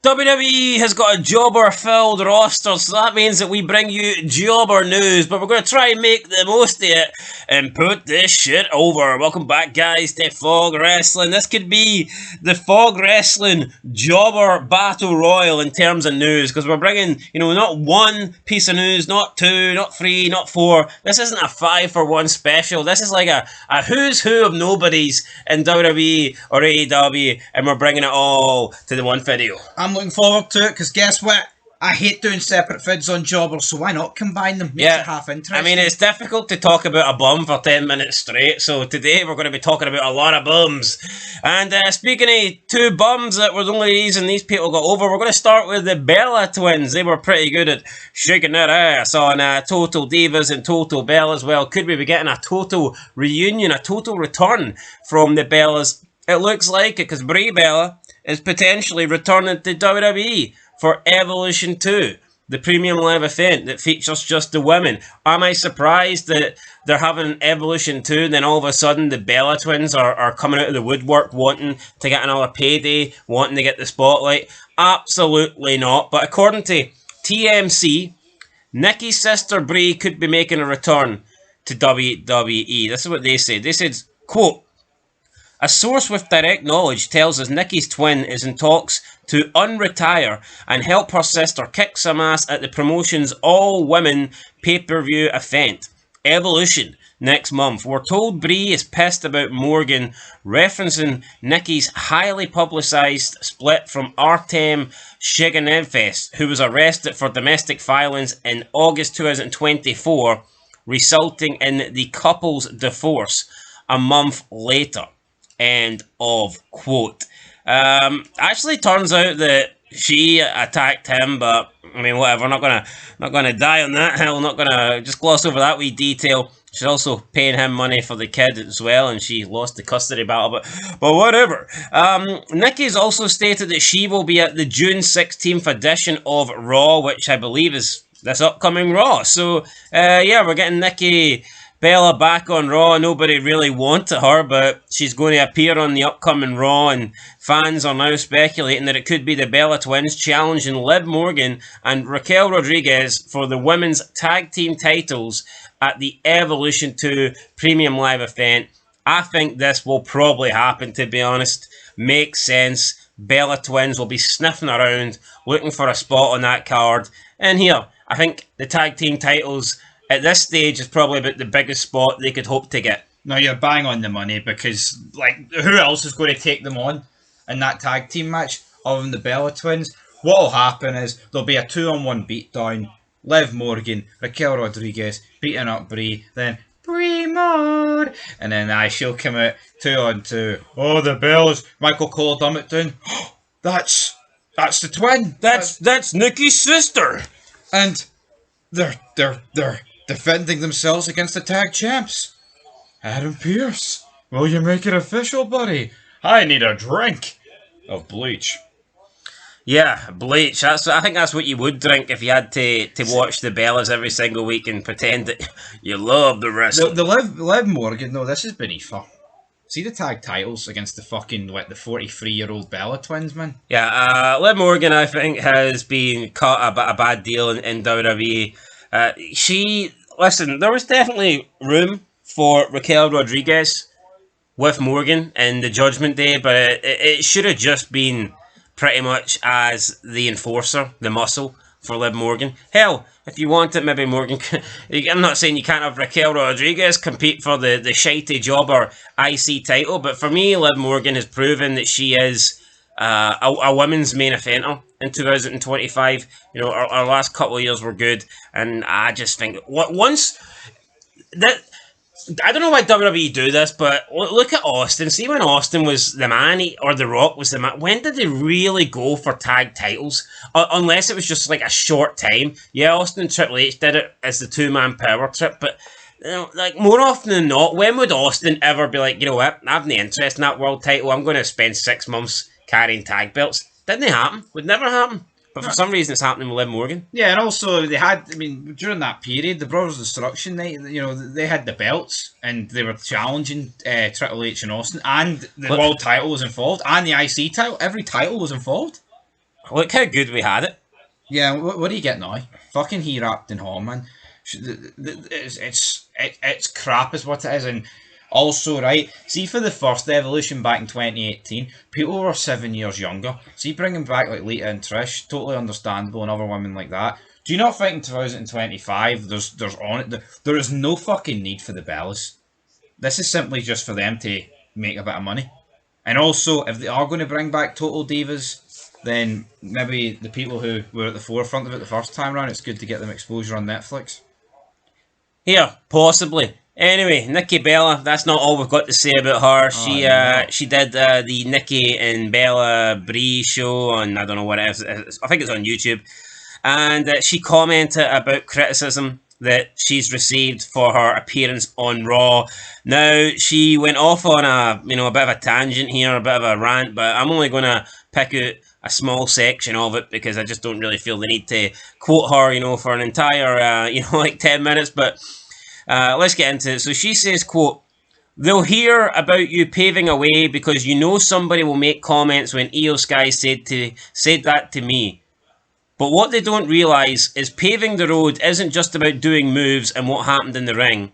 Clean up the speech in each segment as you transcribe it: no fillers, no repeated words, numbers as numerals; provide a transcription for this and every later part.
WWE has got a jobber-filled roster, so that means that we bring you jobber news, but we're going to try and make the most of it and put this shit over. Welcome back, guys, to Fog Wrestling. This could be the Fog Wrestling jobber battle royal in terms of news, because we're bringing, not one piece of news, not two, not three, not four. This isn't a 5-for-1 special. This is like a who's who of nobodies in WWE or AEW, and we're bringing it all to the one video. I'm looking forward to it, because guess what? I hate doing separate vids on jobbers, so why not combine them? Makes it half interesting. I mean, it's difficult to talk about a bum for 10 minutes straight, so today we're going to be talking about a lot of bums. And speaking of two bums that were the only reason these people got over, we're going to start with the Bella twins. They were pretty good at shaking their ass on Total Divas and Total Bella as well. Could we be getting a total reunion, a total return from the Bellas? It looks like it, because Brie Bella is potentially returning to WWE for Evolution 2, the premium live event that features just the women. Am I surprised that they're having Evolution 2 and then all of a sudden the Bella twins are coming out of the woodwork wanting to get another payday, wanting to get the spotlight? Absolutely not. But according to TMC, Nikki's sister Brie could be making a return to WWE. This is what they said. They said, quote, "A source with direct knowledge tells us Nikki's twin is in talks to unretire and help her sister kick some ass at the promotion's all-women pay-per-view event, Evolution, next month. We're told Brie is pissed about Morgan, referencing Nikki's highly publicised split from Artem Shiganevest, who was arrested for domestic violence in August 2024, resulting in the couple's divorce a month later." End of quote. Actually turns out that she attacked him, but I mean, whatever. Not gonna die on that hill. Not gonna just gloss over that wee detail. She's also paying him money for the kid as well, and she lost the custody battle. But whatever. Nikki's also stated that she will be at the June 16th edition of Raw, which I believe is this upcoming Raw. So yeah, we're getting Nikki Bella back on Raw. Nobody really wanted her, but she's going to appear on the upcoming Raw, and fans are now speculating that it could be the Bella twins challenging Liv Morgan and Raquel Rodriguez for the women's tag team titles at the Evolution 2 Premium Live event. I think this will probably happen, to be honest. Makes sense. Bella twins will be sniffing around, looking for a spot on that card. And here, I think the tag team titles at this stage is probably about the biggest spot they could hope to get. No, you're bang on the money, because who else is going to take them on in that tag team match other than the Bella twins? What'll happen is there'll be a 2-on-1 beatdown. Liv Morgan, Raquel Rodriguez beating up Brie, then Brie Mod, and then she'll come out 2-on-2. Oh, the Bellas. Michael Cole dumb it down. That's the twin. That's Nikki's sister. And they're defending themselves against the tag champs. Adam Pearce, will you make it official, buddy? I need a drink of bleach. Yeah, bleach. I think that's what you would drink if you had to watch the Bellas every single week and pretend that you love the wrestling. The Liv Morgan, no, this is beneath her. See the tag titles against the fucking, the 43-year-old Bella twins, man? Yeah, Liv Morgan, I think, has been caught a bad deal in WWE. Listen, there was definitely room for Raquel Rodriguez with Morgan in the Judgment Day, but it should have just been pretty much as the enforcer, the muscle for Liv Morgan. Hell, if you want it, maybe Morgan I'm not saying you can't have Raquel Rodriguez compete for the shitey jobber IC title, but for me, Liv Morgan has proven that she is a women's main eventer in 2025. Our last couple of years were good, and I just think once that, I don't know why WWE do this, but look at Austin. See, when Austin was the man, or The Rock was the man, when did they really go for tag titles? Unless it was just like a short time. Yeah, Austin and Triple H did it as the two-man power trip, but more often than not, when would Austin ever be like, you know what, I have no interest in that world title, I'm going to spend 6 months carrying tag belts? Didn't it happen? Would never happen. But for some reason, it's happening with Liv Morgan. Yeah, and also they had, during that period, the Brothers Destruction Night, they had the belts, and they were challenging Triple H and Austin, and the world title was involved, and the IC title. Every title was involved. Look how good we had it. Yeah, what do you get now? Fucking he wrapped in home, man. It's crap, is what it is, and also right. See, for the first Evolution back in 2018, people were 7 years younger. See, bringing back like Lita and Trish, totally understandable, and other women like that. Do you not think in 2025 there is no fucking need for the Bellas? This is simply just for them to make a bit of money. And also, if they are going to bring back Total Divas, then maybe the people who were at the forefront of it the first time around, it's good to get them exposure on Netflix. Here, possibly. Anyway, Nikki Bella. That's not all we've got to say about her. Oh, no. She did the Nikki and Bella Brie show on, I don't know what it is. I think it's on YouTube, and she commented about criticism that she's received for her appearance on Raw. Now she went off on a a bit of a tangent here, a bit of a rant, but I'm only going to pick out a small section of it because I just don't really feel the need to quote her, for an entire like 10 minutes. But let's get into it. So she says, "Quote: They'll hear about you paving a way because somebody will make comments when Io Sky said that to me. But what they don't realise is paving the road isn't just about doing moves and what happened in the ring.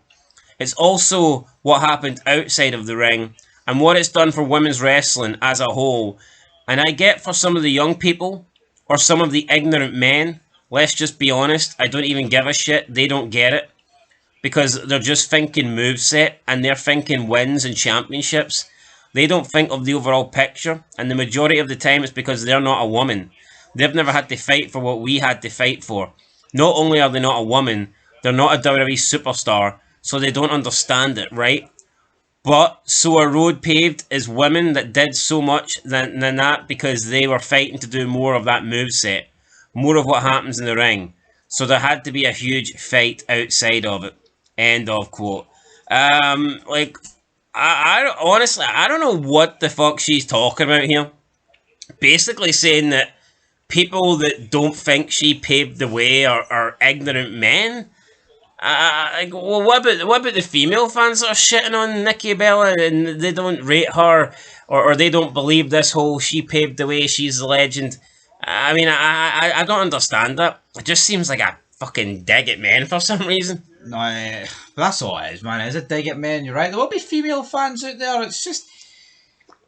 It's also what happened outside of the ring and what it's done for women's wrestling as a whole. And I get for some of the young people or some of the ignorant men, let's just be honest, I don't even give a shit. They don't get it because they're just thinking moveset and they're thinking wins and championships. They don't think of the overall picture, and the majority of the time it's because they're not a woman. They've never had to fight for what we had to fight for. Not only are they not a woman, they're not a WWE superstar, so they don't understand it, right? But so a road paved is women that did so much than that because they were fighting to do more of that moveset, more of what happens in the ring. So there had to be a huge fight outside of it. End of quote. Like, I honestly, I don't know what the fuck she's talking about here. Basically saying that people that don't think she paved the way are ignorant men. Well, what about the female fans that are shitting on Nikki Bella and they don't rate her or they don't believe this whole she paved the way, she's a legend? I mean, I don't understand that. It just seems like a fucking dig at men for some reason. No, that's all it is, man. It's a dig at men. You're right. There will be female fans out there. It's just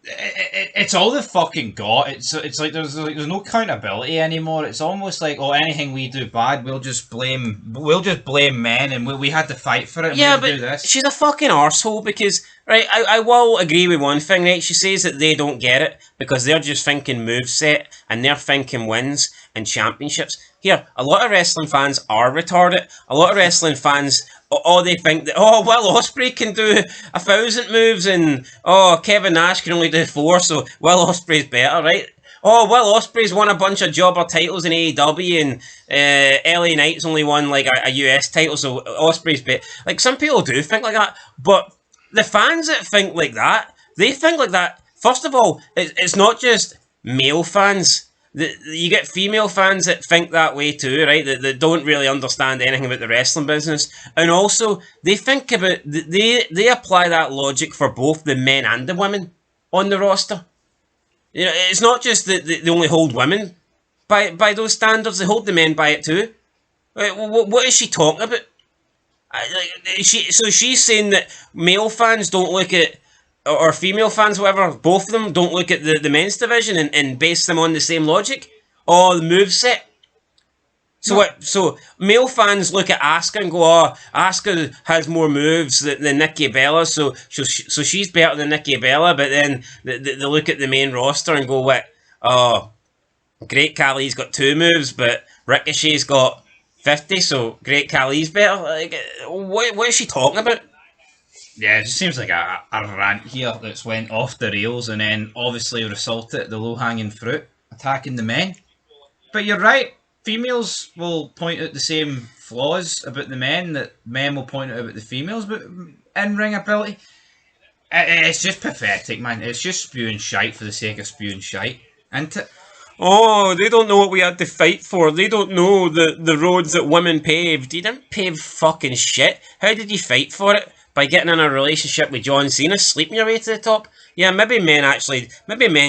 it's all the fucking got. It's like there's no accountability anymore. It's almost like, oh, anything we do bad, we'll just blame men, and we had to fight for it. And Yeah, we had to do but this. she's a fucking arsehole because, right, I will agree with one thing, right? She says that they don't get it because they're just thinking moveset and they're thinking wins and championships. Here, a lot of wrestling fans are retarded. A lot of wrestling fans, they think that, Will Ospreay can do 1,000 moves and, Kevin Nash can only do 4, so Will Ospreay's better, right? Oh, Will Ospreay's won a bunch of jobber titles in AEW and LA Knight's only won like a US title, so Ospreay's better. Like, some people do think like that, but the fans that think like that, they think like that. First of all, it's not just male fans. You get female fans that think that way too, right? That don't really understand anything about the wrestling business, and also they think about they apply that logic for both the men and the women on the roster. It's not just that they only hold women by those standards; they hold the men by it too. What is she talking about? She's saying that male fans don't look at, or female fans, whatever, both of them don't look at the men's division and base them on the same logic. Oh, the moveset. So what? So male fans look at Asuka and go, "Oh, Asuka has more moves than Nikki Bella, so she's better than Nikki Bella." But then they look at the main roster and go, "What? Oh, Great Khali's got 2 moves, but Ricochet's got 50, so Great Khali's better." Like, what is she talking about? Yeah, it just seems like a rant here that's went off the rails, and then obviously resulted the low hanging fruit attacking the men. But you're right. Females will point out the same flaws about the men that men will point out about the females, but in ring ability, it's just pathetic, man. It's just spewing shite for the sake of spewing shite. And Oh, they don't know what we had to fight for. They don't know the roads that women paved. You didn't pave fucking shit. How did you fight for it? by getting in a relationship with John Cena, sleeping your way to the top. Yeah, maybe men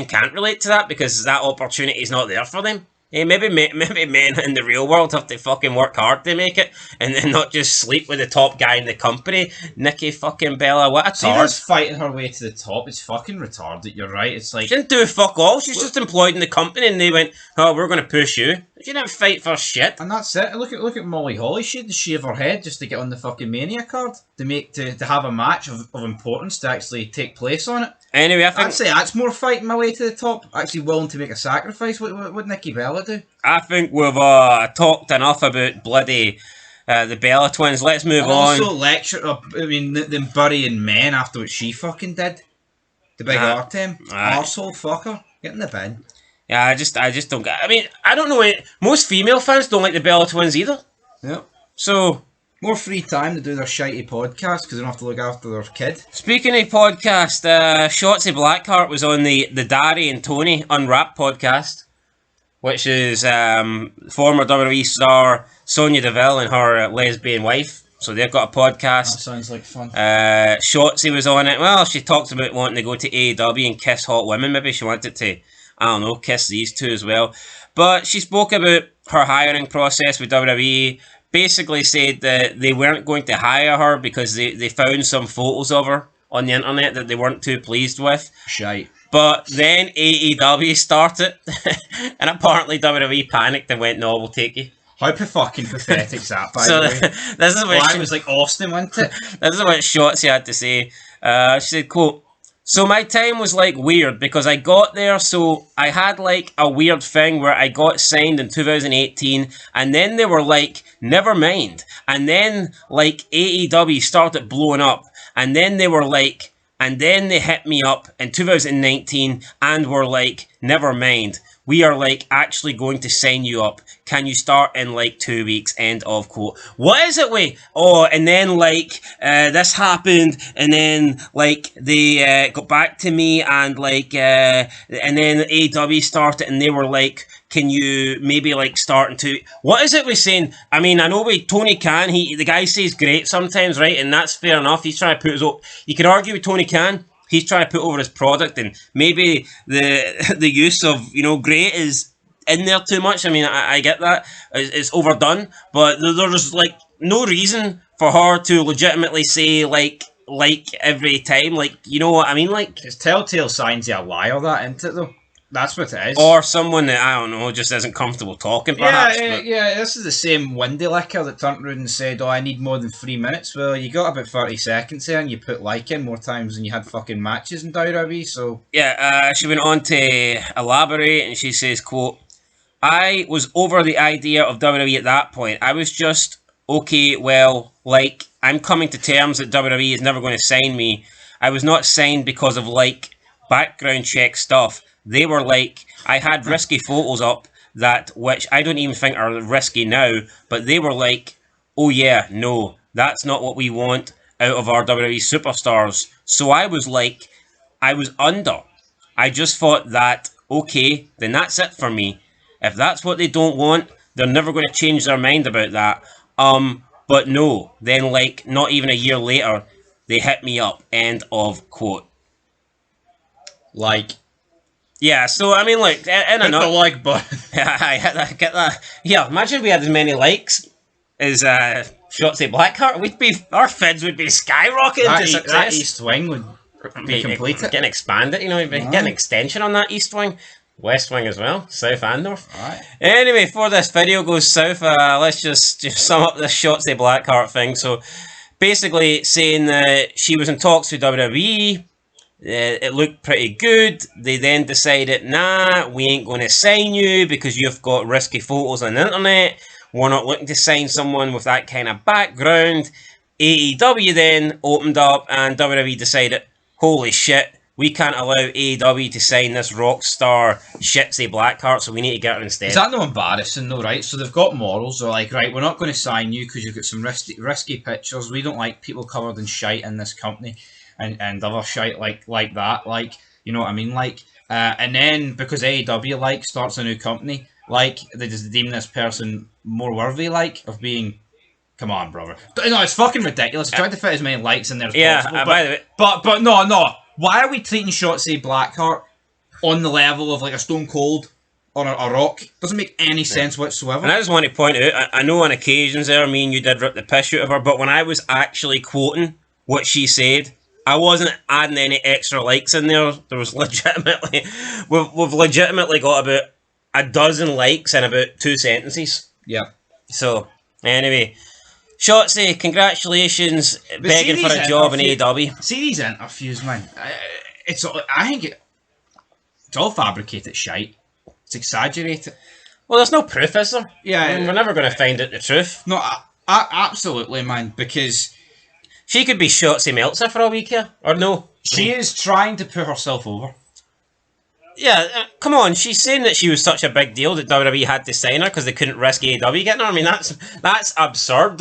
can't relate to that because that opportunity is not there for them. Hey, maybe men in the real world have to fucking work hard to make it, and then not just sleep with the top guy in the company, Nikki fucking Bella. What a tard! Cena's fighting her way to the top. It's fucking retarded. You're right. It's like She didn't do fuck all. She's just employed in the company, and they went, "Oh, we're going to push you." She didn't fight for shit. and that's it. Look at Molly Holly. She had to shave her head just to get on the fucking Mania card to have a match of importance to actually take place on it. Anyway, I think I'd say that's more fighting my way to the top. Actually willing to make a sacrifice. What would Nikki Bella do? we've talked enough about bloody the Bella twins. Let's move And on. also lecture. Them burying men after what she fucking did. The big Artem arsehole fucker. Get in the bin. Yeah, I just don't get. I mean, I don't know. Most female fans don't like the Bella twins either. Yep. So More free time to do their shitey podcast because they don't have to look after their kid. speaking of podcast, Shotzi Blackheart was on the Dari and Tony Unwrapped podcast, which is former WWE star Sonya Deville and her lesbian wife. So they've got a That podcast. sounds like fun. Shotzi was on it. Well, she talked about wanting to go to AEW and kiss hot women. Maybe she wanted to, I don't know, kiss these two as well. But she spoke about her hiring process with WWE. Basically said that they weren't going to hire her because they found some photos of her on the internet that they weren't too pleased with. Shite. But then AEW started, and apparently WWE panicked and went, "No, we'll take you." How fucking pathetic is that, by So the way? this is what Well, I was like Austin, wasn't it? this is what Shotzi had to say. She said, quote, "So my time was like weird because I got there, so I had like a weird thing where I got signed in 2018 and then they were like, never mind. And then like AEW started blowing up and then they were like, and then they hit me up in 2019 and were like, never mind. We are like actually going to sign you up. Can you start in like 2 weeks?" End of quote. What is it with? Oh, and then like this happened, and then like they got back to me, and like and then AW started, and they were like, "Can you maybe like start in 2?" What is it with saying? I mean, I know with Tony Khan, the guy says great sometimes, right? And that's fair enough. He's trying to put his own. You can argue with Tony Khan. He's trying to put over his product, and maybe the use of great is in there too much. I mean, I get that it's overdone, but there's like no reason for her to legitimately say like every time, like, you know what I mean, like. It's telltale signs of a liar, that, isn't it, though? That's what it is. Or someone that, I don't know, just isn't comfortable talking, perhaps. Yeah, this is the same windy licker that turned around and said, "Oh, I need more than 3 minutes." Well, you got about 30 seconds there and you put like in more times than you had fucking matches in WWE, so... Yeah, she went on to elaborate, and she says, quote, "I was over the idea of WWE at that point. I was just, okay, well, like, I'm coming to terms that WWE is never going to sign me. I was not signed because of, like, background check stuff. They were like, I had risky photos up which I don't even think are risky now, but they were like, oh yeah, no, that's not what we want out of our WWE superstars. So I was like, I was under. I just thought that, okay, then that's it for me. If that's what they don't want, they're never going to change their mind about that. But no, then like, not even a year later, they hit me up." End of quote. Like... Yeah, so I mean, like, in a Hit the nut, like button. I get that. Yeah, imagine if we had as many likes as Shotzi Blackheart. Our feeds would be skyrocketing to That success. East Wing would be completed. Getting expanded, get an extension on that East Wing. West Wing as well, South and North. Alright. Anyway, before this video goes south, let's just sum up this Shotzi Blackheart thing. So, basically saying that she was in talks with WWE. It looked pretty good. They then decided, nah, we ain't going to sign you because you've got risky photos on the internet. We're not looking to sign someone with that kind of background. AEW then opened up and WWE decided, holy shit, we can't allow AEW to sign this rock star Shotzi Blackheart, so we need to get her instead. Is that no embarrassing though, right? So they've got morals. They're like, right, we're not going to sign you because you've got some risky pictures. We don't like people covered in shite in this company. And other shite like that, like, you know what I mean, like, and then because AEW like starts a new company, like, they just deem this person more worthy, like, of being Come on, brother. No, it's fucking ridiculous. I tried to fit as many likes in there as possible. By the way, but no. Why are we treating Shotzi Blackheart on the level of like a Stone Cold or a Rock? Doesn't make any sense whatsoever. and I just want to point out, I know on occasions there, me and you did rip the piss out of her, but when I was actually quoting what she said, I wasn't adding any extra likes in there. There was legitimately, we've legitimately got about a dozen likes in about 2 sentences. Yeah. So, anyway, Shotzi, congratulations, begging for a job in AEW. See these interviews, man. I think it's all fabricated shite. It's exaggerated. Well, there's no proof, is there? Yeah. I mean, we're never going to find out the truth. No, absolutely, man, because She could be Shotzi Meltzer for all we care, or no? she is trying to put herself over. Yeah, come on. She's saying that she was such a big deal that WWE had to sign her because they couldn't risk AEW getting her. I mean, that's absurd.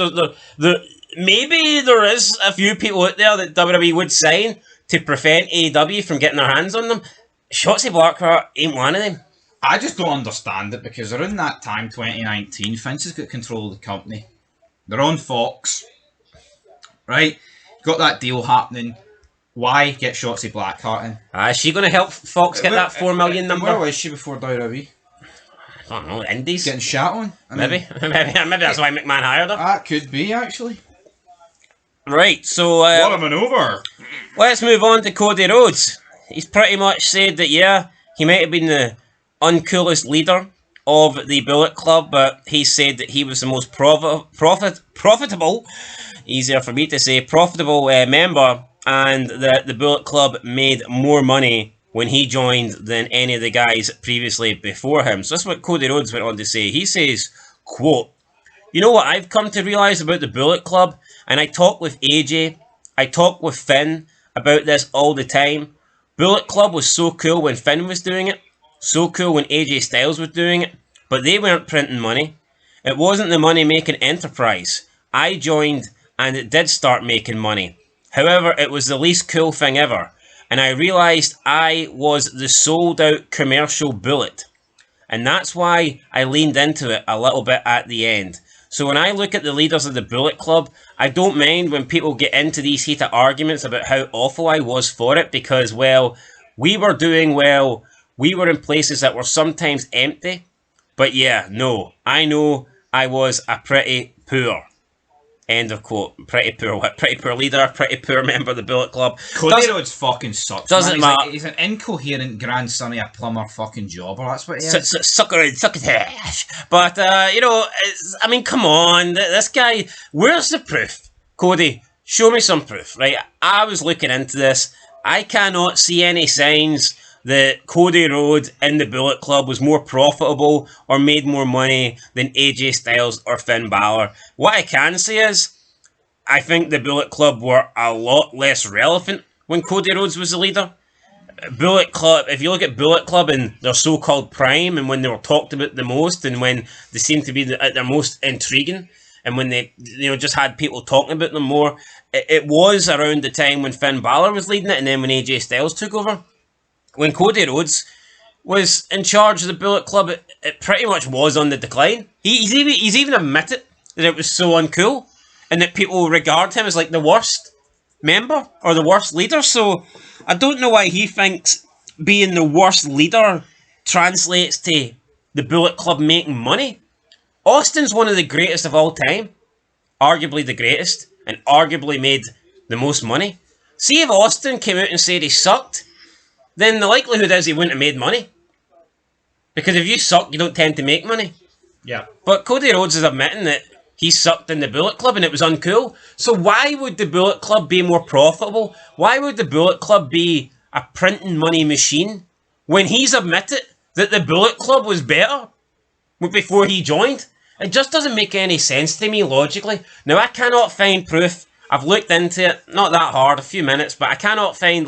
Maybe there is a few people out there that WWE would sign to prevent AEW from getting their hands on them. Shotzi Blackheart ain't one of them. I just don't understand it because around that time, 2019, Vince has got control of the company. They're on Fox, right? Got that deal happening. Why get Shotzi Blackheart in? Is she going to help Fox get that 4 million number? Where was she before WWE? I don't know, Indies? Getting shat on? Maybe that's why McMahon hired her. That could be, actually. Right, so What a maneuver! let's move on to Cody Rhodes. He's pretty much said that, yeah, he might have been the uncoolest leader of the Bullet Club, but he said that he was the most profitable, easier for me to say, profitable member, and that the Bullet Club made more money when he joined than any of the guys previously before him. So that's what Cody Rhodes went on to say. He says, quote, "You know what I've come to realise about the Bullet Club? And I talk with AJ, I talk with Finn about this all the time. Bullet Club was so cool when Finn was doing it, so cool when AJ Styles was doing it, but they weren't printing money. It wasn't the money-making enterprise. I joined and it did start making money. However, it was the least cool thing ever, and I realised I was the sold-out commercial Bullet. And that's why I leaned into it a little bit at the end. So when I look at the leaders of the Bullet Club, I don't mind when people get into these heated arguments about how awful I was for it, because, well, we were doing well, we were in places that were sometimes empty, but yeah, no, I know I was a pretty poor." End of quote. Pretty poor what? Pretty poor leader, pretty poor member of the Bullet Club. Cody Rhodes fucking sucks. Doesn't matter. He's an incoherent grandson of a plumber fucking jobber. That's what he is. Sucker ass. But, I mean, come on. This guy, where's the proof? Cody, show me some proof, right? I was looking into this. I cannot see any signs that Cody Rhodes in the Bullet Club was more profitable or made more money than AJ Styles or Finn Balor. What I can say is, I think the Bullet Club were a lot less relevant when Cody Rhodes was the leader. Bullet Club, if you look at Bullet Club in their so-called prime and when they were talked about the most and when they seemed to be at their most intriguing and when they just had people talking about them more, it was around the time when Finn Balor was leading it and then when AJ Styles took over. When Cody Rhodes was in charge of the Bullet Club, it pretty much was on the decline. He's even admitted that it was so uncool and that people regard him as like the worst member or the worst leader. So I don't know why he thinks being the worst leader translates to the Bullet Club making money. Austin's one of the greatest of all time, arguably the greatest, and arguably made the most money. See if Austin came out and said he sucked, then the likelihood is he wouldn't have made money. Because if you suck, you don't tend to make money. Yeah. But Cody Rhodes is admitting that he sucked in the Bullet Club and it was uncool. So why would the Bullet Club be more profitable? Why would the Bullet Club be a printing money machine when he's admitted that the Bullet Club was better before he joined? It just doesn't make any sense to me logically. Now, I cannot find proof. I've looked into it, not that hard, a few minutes, but I cannot find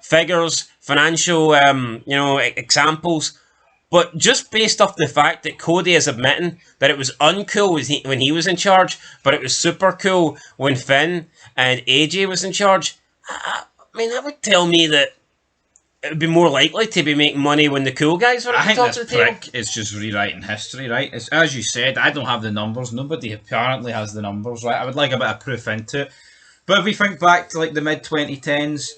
figures, financial, examples. But just based off the fact that Cody is admitting that it was uncool when he was in charge, but it was super cool when Finn and AJ was in charge, I mean, that would tell me that it would be more likely to be making money when the cool guys are I at the think top this of the table. prick is just rewriting history, right? It's, as you said, I don't have the numbers. Nobody apparently has the numbers, right? I would like a bit of proof into it. But if we think back to like the mid 2010s,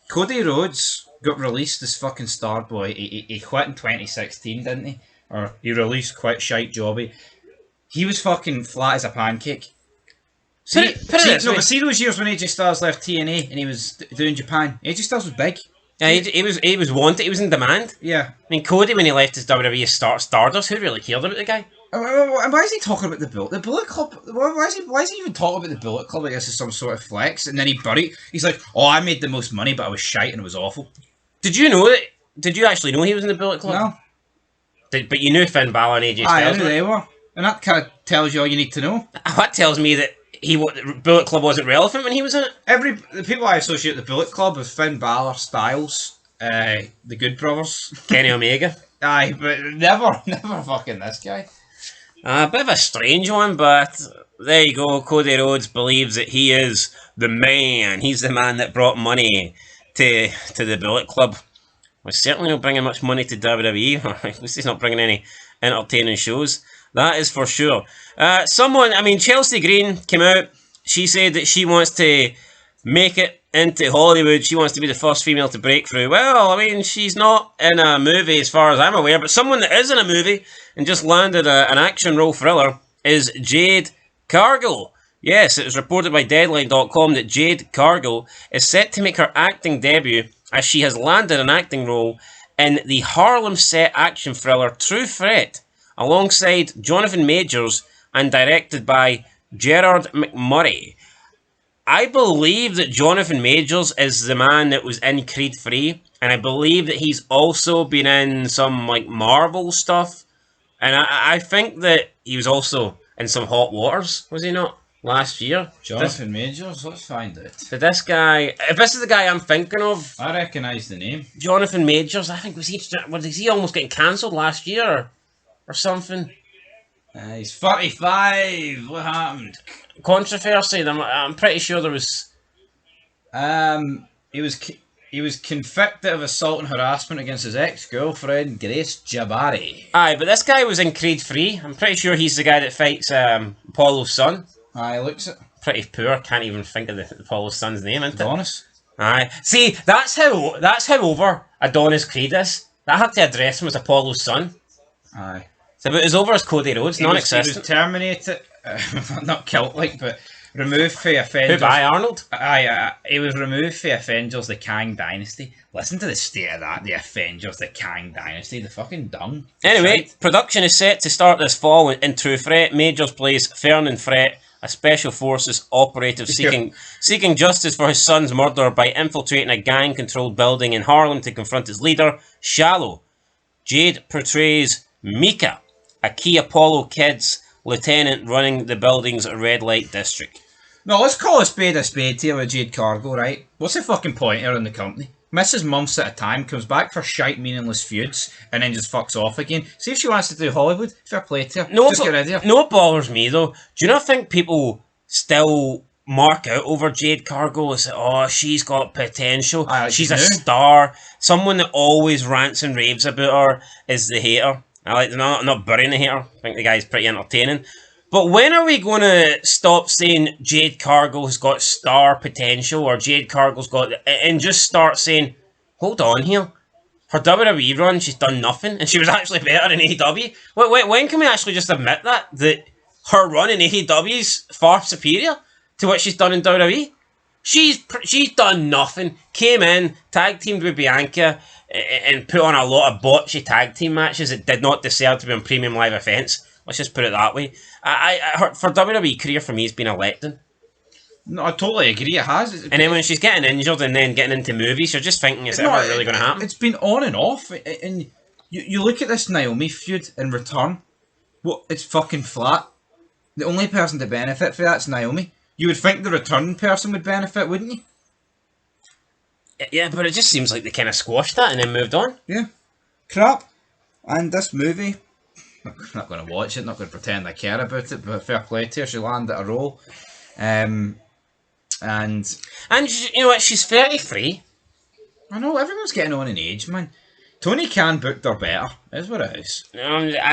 Cody Rhodes got released as fucking star boy. He quit in 2016, didn't he? Or he released quite shite jobby. He was fucking flat as a pancake. See, Put it this way. see those years when AJ Styles left TNA and he was doing Japan. AJ Styles was big. Yeah, he was wanted. He was in demand. Yeah. I mean, Cody, when he left his WWE Stardust, who really cared about the guy? And why is he talking about the Bullet? The Bullet Club. Why is he even talking about the Bullet Club like this is some sort of flex? And then he buried. He's like, "Oh, I made the most money, but I was shite and it was awful." Did you know that? Did you actually know he was in the Bullet Club? No, But you knew Finn Balor and AJ I Styles. knew they were, and that kind of tells you all you need to know. That tells me that the Bullet Club wasn't relevant when he was in it. The people I associate the Bullet Club with Finn Balor, Styles, the Good Brothers, Kenny Omega. aye, but never fucking this guy. A bit of a strange one, but there you go. Cody Rhodes believes that he is the man. He's the man that brought money to the Bullet Club. We're certainly not bringing much money to WWE. At least he's not bringing any entertaining shows. That is for sure. Chelsea Green came out. She said that she wants to make it into Hollywood. She wants to be the first female to break through. Well, I mean, she's not in a movie as far as I'm aware, but someone that is in a movie and just landed an action role thriller is Jade Cargill. Yes, it was reported by Deadline.com that Jade Cargill is set to make her acting debut as she has landed an acting role in the Harlem set action thriller True Threat, alongside Jonathan Majors and directed by Gerard McMurray. I believe that Jonathan Majors is the man that was in Creed 3, and I believe that he's also been in some like Marvel stuff, and I think that he was also in some Hot Waters, was he not, last year? Jonathan Majors, let's find it. So this guy, if this is the guy I'm thinking of, I recognise the name. Jonathan Majors, I think was he almost getting cancelled last year or something? He's 35. What happened? Controversy. I'm pretty sure there was. He was convicted of assault and harassment against his ex-girlfriend Grace Jabari. Aye, but this guy was in Creed 3. I'm pretty sure he's the guy that fights Apollo's son. Aye, looks it. Pretty poor. Can't even think of Apollo's son's name, isn't it? Adonis. Aye. See, that's how over Adonis Creed is. I had to address him as Apollo's son. Aye. So but as over as Cody Rhodes, non-existent. He was terminated, not killed but removed for offenders. Who by Arnold? Aye, he was removed for offenders the Kang Dynasty. Listen to the state of that, the offenders the Kang Dynasty, the fucking dung. Anyway, production is set to start this fall in True Threat. Majors plays Fernan Threat, a special forces operative seeking justice for his son's murder by infiltrating a gang-controlled building in Harlem to confront its leader, Shallow. Jade portrays Mika, a key Apollo Kids lieutenant running the building's red light district. No, let's call a spade here with Jade Cargill, right? What's the fucking point here in the company? Misses months at a time, comes back for shite meaningless feuds, and then just fucks off again. See if she wants to do Hollywood, fair play to her. Just get rid of her. No, what bothers me though, do you not think people still mark out over Jade Cargill and say, oh, she's got potential, she's a star, someone that always rants and raves about her is the hater. I'm not burying the hater, I think the guy's pretty entertaining. But when are we going to stop saying Jade Cargill's got star potential or Jade Cargill's got... and just start saying, hold on here. Her WWE run, she's done nothing and she was actually better in AEW. When can we actually just admit that her run in AEW is far superior to what she's done in WWE? She's done nothing. Came in, tag teamed with Bianca and put on a lot of botchy tag team matches that did not deserve to be on premium live events. Let's just put it that way. For WWE career for me, it's been a letdown. No, I totally agree. It has. And then when she's getting injured and then getting into movies, you're just thinking, is it ever really going to happen? It's been on and off. And you look at this Naomi feud in return. It's fucking flat. The only person to benefit for that's Naomi. You would think the return person would benefit, wouldn't you? Yeah, but it just seems like they kind of squashed that and then moved on. Yeah. Crap. And this movie, I'm not going to watch it, not going to pretend I care about it, but fair play to her, she landed a role. And you know what, she's 33. I know, everyone's getting on in age, man. Tony Khan booked her better. Is what it is. It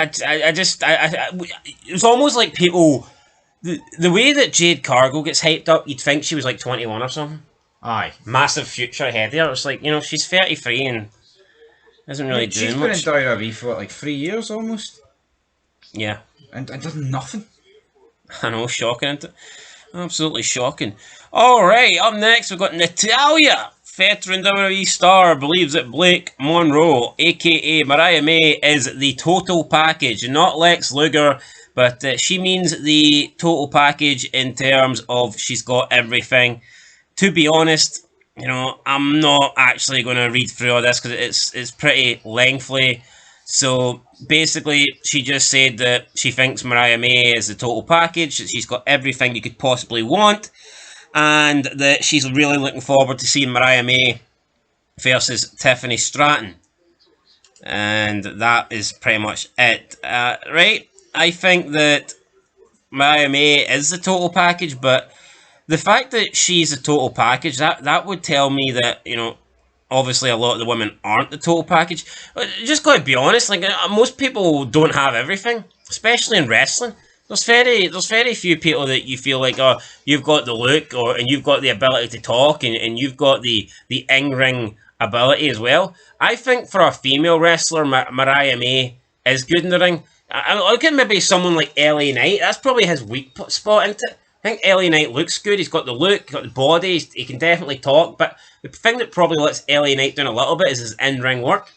was almost like people. The way that Jade Cargill gets hyped up, you'd think she was like 21 or something. Aye. Massive future ahead of her. It's like, she's 33 and isn't really doing much. She's been in WWE for like 3 years almost. Yeah. And does nothing. I know, shocking, isn't it? Absolutely shocking. Alright, up next we've got Natalya. Veteran WWE star believes that Blake Monroe, aka Mariah May, is the total package. Not Lex Luger, but she means the total package in terms of she's got everything. To be honest, I'm not actually going to read through all this because it's pretty lengthy. So basically, she just said that she thinks Mariah May is the total package, that she's got everything you could possibly want, and that she's really looking forward to seeing Mariah May versus Tiffany Stratton. And that is pretty much it. Right? I think that Mariah May is the total package, but the fact that she's a total package, that would tell me that, obviously a lot of the women aren't the total package. Just got to be honest, like, most people don't have everything, especially in wrestling. There's very few people that you feel like, oh, you've got the look, and you've got the ability to talk, and you've got the in-ring ability as well. I think for a female wrestler, Mariah May is good in the ring. I look at maybe someone like LA Knight. That's probably his weak spot, isn't it? I think LA Knight looks good. He's got the look, he's got the body, he can definitely talk. But the thing that probably lets LA Knight down a little bit is his in-ring work.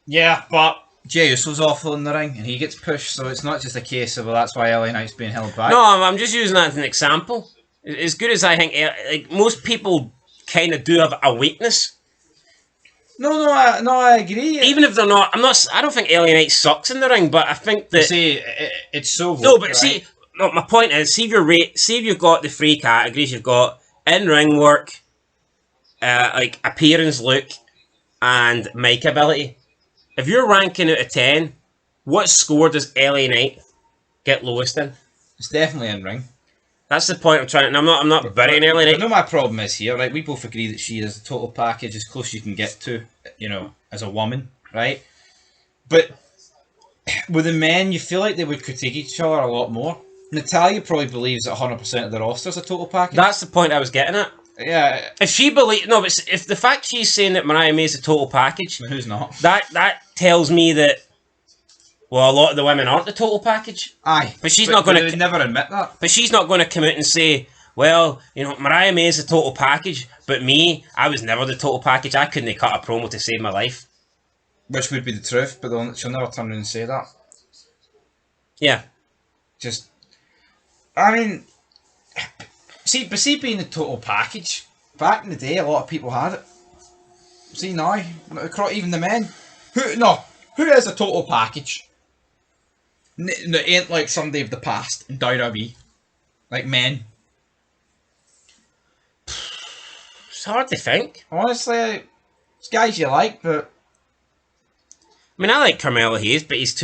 Yeah, but Jey Uso's awful in the ring, and he gets pushed, so it's not just a case of, well, that's why LA Knight's being held back. No, I'm just using that as an example. As good as I think, like, most people kind of do have a weakness. No, I agree. Even if they're not, I don't think LA Knight sucks in the ring, but I think that... See, it's so... No, but right? See, no, my point is, see if you've got the three categories, you've got in-ring work, like appearance look, and mic ability. If you're ranking out of 10, what score does LA Knight get lowest in? It's definitely in-ring. That's the point I'm trying. And I'm not burying LA Knight. I know my problem is here, right? We both agree that she is a total package, as close as you can get to, as a woman, right? But with the men, you feel like they would critique each other a lot more. Natalya probably believes that 100% of the roster is a total package. That's the point I was getting at. Yeah. If she believes... No, but if the fact she's saying that Mariah May is a total package... Who's not? That tells me that, well, a lot of the women aren't the total package. Aye. But she's not going to... never admit that. But she's not going to come out and say, well, Mariah May is the total package, but me, I was never the total package. I couldn't cut a promo to save my life. Which would be the truth, but she'll never turn around and say that. Yeah. Just... I mean... See, being the total package, back in the day, a lot of people had it. See now, even the men. Who is a total package? That ain't like somebody of the past in WWE. Like men. It's hard to think. Honestly, it's guys you like, but... I mean, I like Carmelo Hayes, but his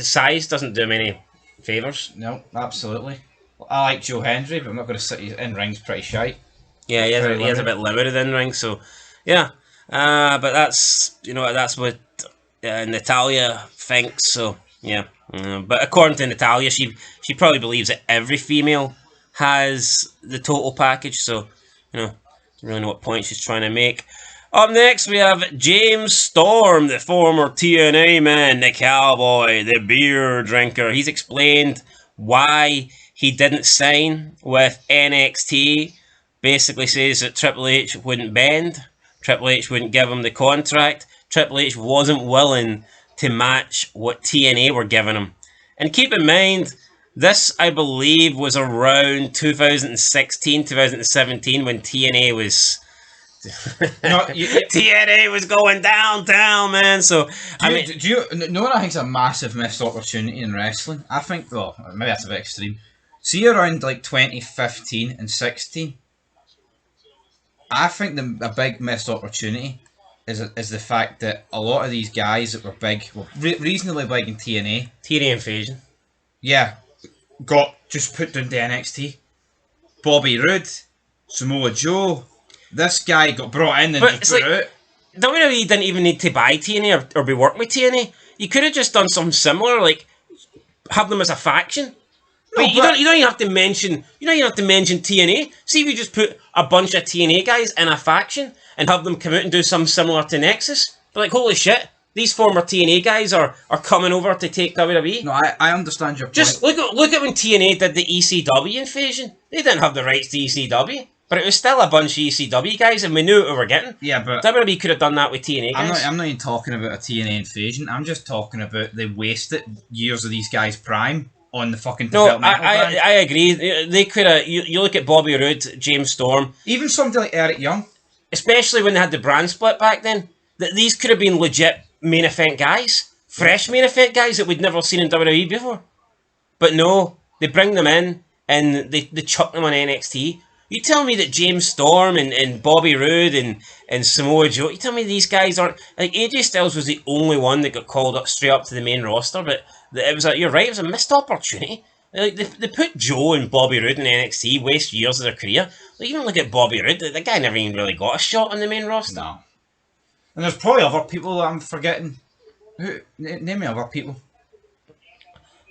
size doesn't do him any favours. No, absolutely. I like Joe Hendry, but I'm not going to sit in ring's pretty shite. Yeah, he is a bit limited in ring, so yeah. But that's what Natalya thinks. So yeah. But according to Natalya, she probably believes that every female has the total package. So don't really know what point she's trying to make. Up next, we have James Storm, the former TNA man, the cowboy, the beer drinker. He's explained why he didn't sign with NXT. Basically says that Triple H wouldn't bend. Triple H wouldn't give him the contract. Triple H wasn't willing to match what TNA were giving him. And keep in mind, this, I believe, was around 2016, 2017 when TNA was... TNA was going downtown, man. So do you know what I think is a massive missed opportunity in wrestling? I think, well, maybe that's a bit extreme. See, around like 2015 and 16, I think a big missed opportunity is the fact that a lot of these guys that were big, reasonably big in TNA Invasion, yeah, got just put down to NXT. Bobby Roode, Samoa Joe, This guy got brought in and But just it's put like, out. WWE didn't even need to buy TNA or be working with TNA. You could have just done something similar, like have them as a faction. No, But you don't even have to mention TNA. See if you just put a bunch of TNA guys in a faction and have them come out and do something similar to Nexus. But like, holy shit, these former TNA guys are coming over to take WWE. No, I understand your point. Just look at when TNA did the ECW invasion. They didn't have the rights to ECW, but it was still a bunch of ECW guys, and we knew what we were getting. Yeah, but WWE could have done that with TNA guys. I'm not even talking about a TNA invasion. I'm just talking about they wasted years of these guys' prime on the fucking developmental brand. I agree. They could have. You look at Bobby Roode, James Storm, Even somebody like Eric Young. especially when they had the brand split back then. That these could have been legit main event guys, fresh main event guys that we'd never seen in WWE before. But no, they bring them in and they chuck them on NXT. You tell me that James Storm and Bobby Roode and Samoa Joe, you tell me these guys aren't... Like, AJ Styles was the only one that got called up straight up to the main roster, but it was you're right, it was a missed opportunity. Like, they put Joe and Bobby Roode in NXT, waste years of their career. Like, even look at Bobby Roode, the guy never even really got a shot on the main roster. No. And there's probably other people that I'm forgetting. Name me other people.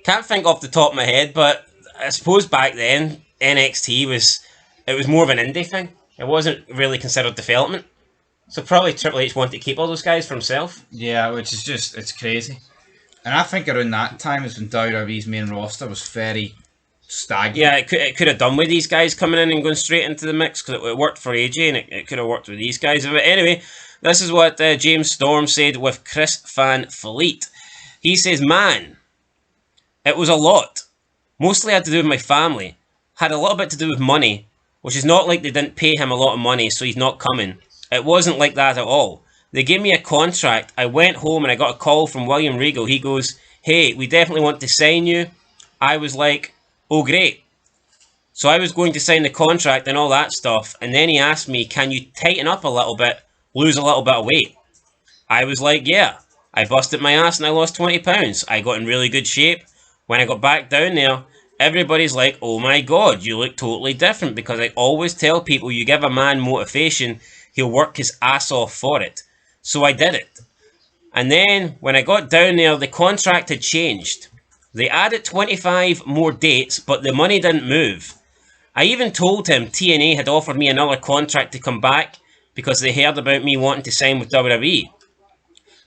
Can't think off the top of my head, but I suppose back then NXT was more of an indie thing. It wasn't really considered development. So probably Triple H wanted to keep all those guys for himself. Yeah, which is just, it's crazy. And I think around that time is when WWE's main roster was very stagnant. Yeah, it could have done with these guys coming in and going straight into the mix, because it worked for AJ and it could have worked with these guys. But anyway, this is what James Storm said with Chris Van Fleet. He says, "Man, it was a lot. Mostly had to do with my family. Had a little bit to do with money, which is not like they didn't pay him a lot of money, so he's not coming. It wasn't like that at all. They gave me a contract. I went home and I got a call from William Regal. He goes, 'Hey, we definitely want to sign you.' I was like, 'Oh, great.' So I was going to sign the contract and all that stuff, and then he asked me, 'Can you tighten up a little bit, lose a little bit of weight?' I was like, 'Yeah.' I busted my ass and I lost 20 pounds. I got in really good shape. When I got back down there, everybody's like, 'Oh my god, you look totally different,' because I always tell people, you give a man motivation, he'll work his ass off for it. So I did it. And then, when I got down there, the contract had changed. They added 25 more dates, but the money didn't move. I even told him TNA had offered me another contract to come back because they heard about me wanting to sign with WWE.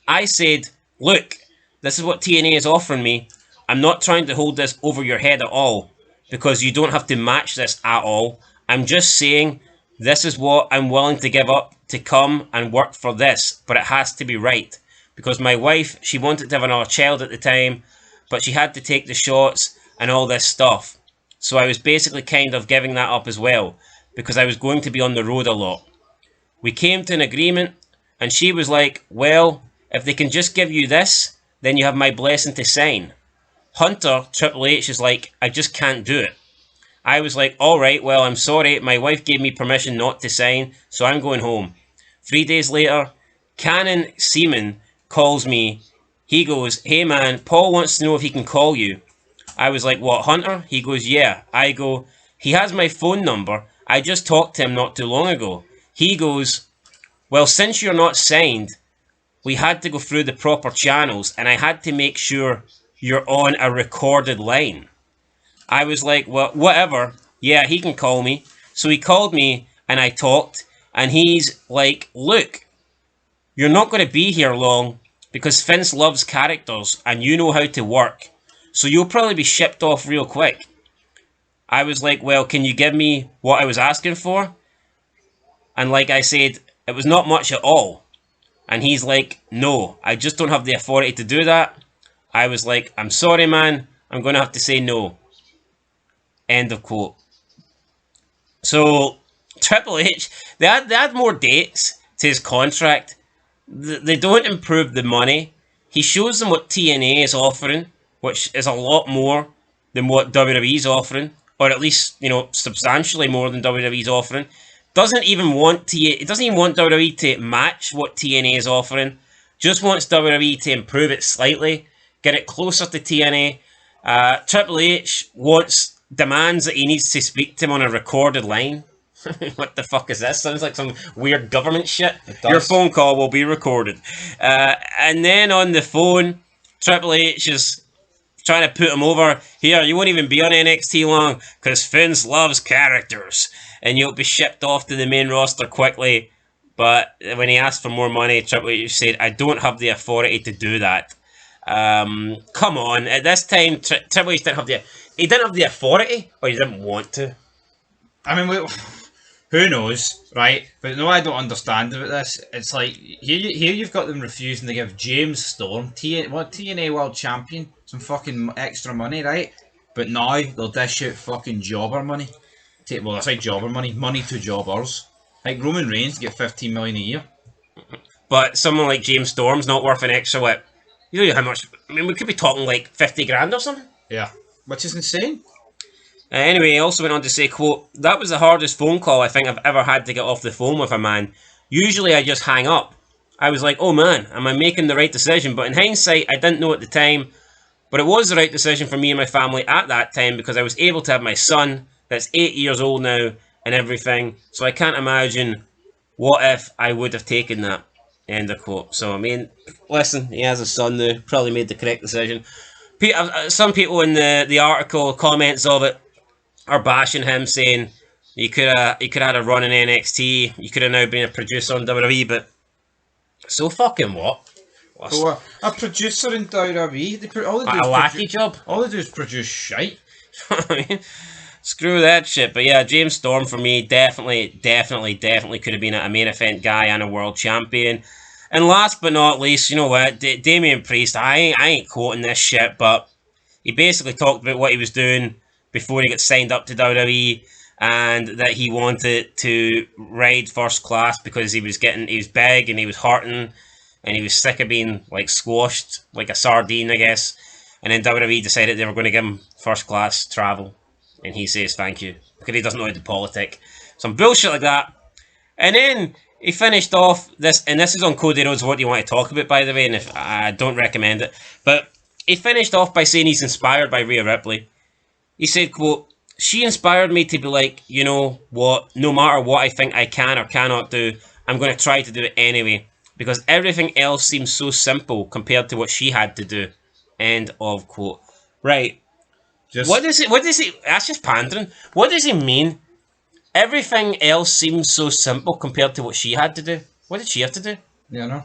I said, 'Look, this is what TNA is offering me. I'm not trying to hold this over your head at all, because you don't have to match this at all. I'm just saying this is what I'm willing to give up to come and work for this, but it has to be right. Because my wife, she wanted to have another child at the time, but she had to take the shots and all this stuff. So I was basically kind of giving that up as well, because I was going to be on the road a lot. We came to an agreement, and she was like, 'Well, if they can just give you this, then you have my blessing to sign.' Hunter, Triple H, is like, 'I just can't do it.' I was like, 'Alright, well, I'm sorry. My wife gave me permission not to sign, so I'm going home.' 3 days later, Canon Seaman calls me. He goes, 'Hey man, Paul wants to know if he can call you.' I was like, 'What, Hunter?' He goes, 'Yeah.' I go, 'He has my phone number. I just talked to him not too long ago.' He goes, 'Well, since you're not signed, we had to go through the proper channels, and I had to make sure you're on a recorded line.' I was like, 'Well, whatever. Yeah, he can call me.' So he called me, and I talked, and he's like, 'Look, you're not going to be here long, because Vince loves characters, and you know how to work, so you'll probably be shipped off real quick.' I was like, 'Well, can you give me what I was asking for?' And like I said, it was not much at all. And he's like, 'No, I just don't have the authority to do that.' I was like, 'I'm sorry, man. I'm going to have to say no.' End of quote. So, Triple H, they had more dates to his contract. They don't improve the money. He shows them what TNA is offering, which is a lot more than what WWE's offering, or at least, substantially more than WWE's offering. Doesn't even want WWE to match what TNA is offering. Just wants WWE to improve it slightly, get it closer to TNA. Triple H demands that he needs to speak to him on a recorded line. What the fuck is this? Sounds like some weird government shit. It does. Your phone call will be recorded. And then on the phone, Triple H is trying to put him over. Here, you won't even be on NXT long because Vince loves characters. And you'll be shipped off to the main roster quickly. But when he asked for more money, Triple H said, I don't have the authority to do that. Come on. At this time, Triple H didn't have the authority, or he didn't want to. I mean, who knows, right? But no, I don't understand about this. It's like, here you've got them refusing to give James Storm, TNA World Champion, some fucking extra money, right? But now they'll dish out fucking jobber money. Well, I say jobber money, money to jobbers. Like Roman Reigns get 15 million a year. But someone like James Storm's not worth an extra, what? You know how much? I mean, we could be talking like 50 grand or something. Yeah, which is insane. Anyway, he also went on to say, quote, that was the hardest phone call I think I've ever had to get off the phone with a man. Usually I just hang up. I was like, oh man, am I making the right decision? But in hindsight, I didn't know at the time. But it was the right decision for me and my family at that time because I was able to have my son, that's 8 years old now, and everything. So I can't imagine what if I would have taken that. End of quote. So, I mean, listen, he has a son now, probably made the correct decision. Some people in the article, comments of it, are bashing him, saying you could have had a run in NXT, you could have now been a producer on WWE, but so fucking what? So a producer in WWE, A lackey job. All they do is produce shite. I mean, screw that shit. But yeah, James Storm for me definitely could have been a main event guy and a world champion. And last but not least, you know what, Damian Priest, I ain't quoting this shit, but he basically talked about what he was doing before he got signed up to WWE, and that he wanted to ride first class because he was big and he was hurting and he was sick of being like squashed like a sardine, I guess. And then WWE decided they were going to give him first class travel, and he says thank you because he doesn't know how to politic. Some bullshit like that. And then he finished off this, and this is on Cody Rhodes. What do you want to talk about, by the way? And if I don't recommend it, but he finished off by saying he's inspired by Rhea Ripley. He said, quote, she inspired me to be like, you know what, no matter what I think I can or cannot do, I'm going to try to do it anyway. Because everything else seems so simple compared to what she had to do. End of quote. Right. What does he, that's just pandering. What does he mean? Everything else seems so simple compared to what she had to do. What did she have to do? Yeah, no.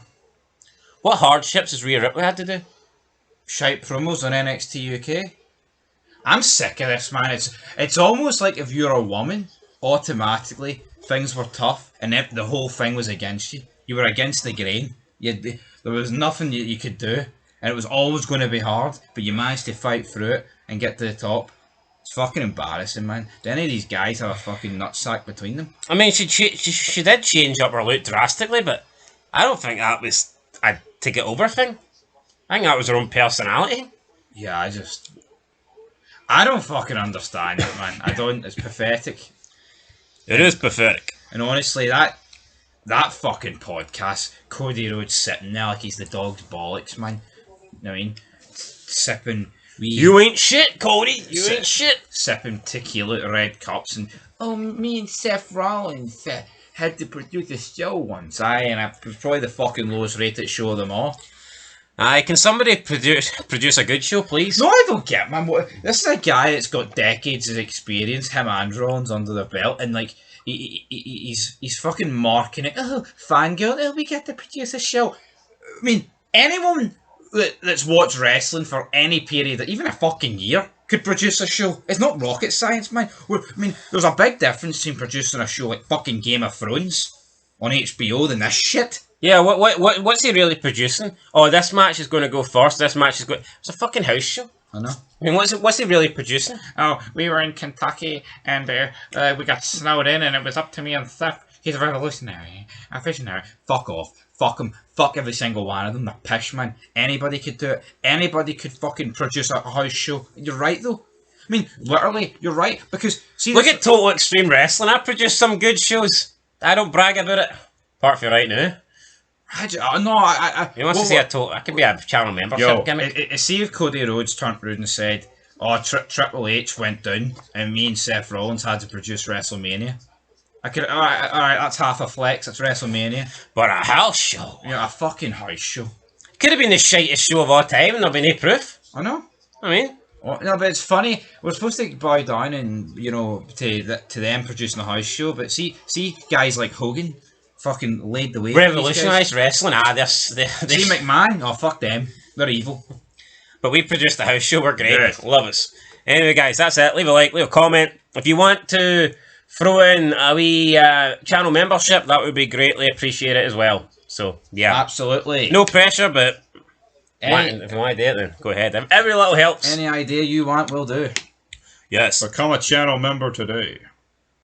What hardships has Rhea Ripley had to do? Shite promos on NXT UK. I'm sick of this, man. It's almost like if you're a woman, automatically things were tough and the whole thing was against you. You were against the grain. There was nothing you could do, and it was always going to be hard, but you managed to fight through it and get to the top. It's fucking embarrassing, man. Do any of these guys have a fucking nutsack between them? I mean, she did change up her look drastically, but I don't think that was a to get over thing. I think that was her own personality. Yeah, I don't fucking understand it, man. I don't. It's pathetic. It is pathetic. And honestly, that fucking podcast, Cody Rhodes sitting there like he's the dog's bollocks, man. You know what I mean? Sipping. You ain't shit, Cody. You ain't shit. Sipping tequila at red cups and, oh, me and Seth Rollins had to produce a show once. And it was probably the fucking lowest rated show of them all. Aye, can somebody produce a good show, please? No, I don't get, man. This is a guy that's got decades of experience, him and Rollins under their belt, and like he's fucking marking it. Oh, fangirl, oh, we get to produce a show. I mean, anyone that's watched wrestling for any period, even a fucking year, could produce a show. It's not rocket science, man. I mean, there's a big difference between producing a show like fucking Game of Thrones on HBO than this shit. Yeah, what's he really producing? Oh, this match is going to go first. This match is going. It's a fucking house show. I know. I mean, what's he really producing? Oh, we were in Kentucky and we got snowed in, and it was up to me and Seth. He's a revolutionary, a visionary. Fuck off. Fuck him. Fuck every single one of them. They're pish, man. Anybody could do it. Anybody could fucking produce a house show. You're right, though. I mean, literally, you're right. Because, see, look at Total Extreme Wrestling. I produce some good shows. I don't brag about it. Apart from right now. He wants to say I could be a channel membership gimmick. See if Cody Rhodes turned around and said, oh, Triple H went down and me and Seth Rollins had to produce WrestleMania. I could. All right, that's half a flex. It's WrestleMania. But a house show. Yeah, a fucking house show. Could have been the shitest show of all time and there'll be no proof. I know. I mean, Oh, no, but it's funny. We're supposed to bow down and to them producing a house show, but see guys like Hogan, fucking laid the way. revolutionised wrestling. They're See McMahon. Oh fuck them. They're evil. But we produced the house show. We're great. Yes. Love us. Anyway, guys, that's it. Leave a like, leave a comment. If you want to throw in a wee channel membership, that would be greatly appreciated as well. So, yeah. Absolutely. No pressure, but if you want to do it, then go ahead. Every little helps. Any idea you want, we'll do. Yes. Become a channel member today.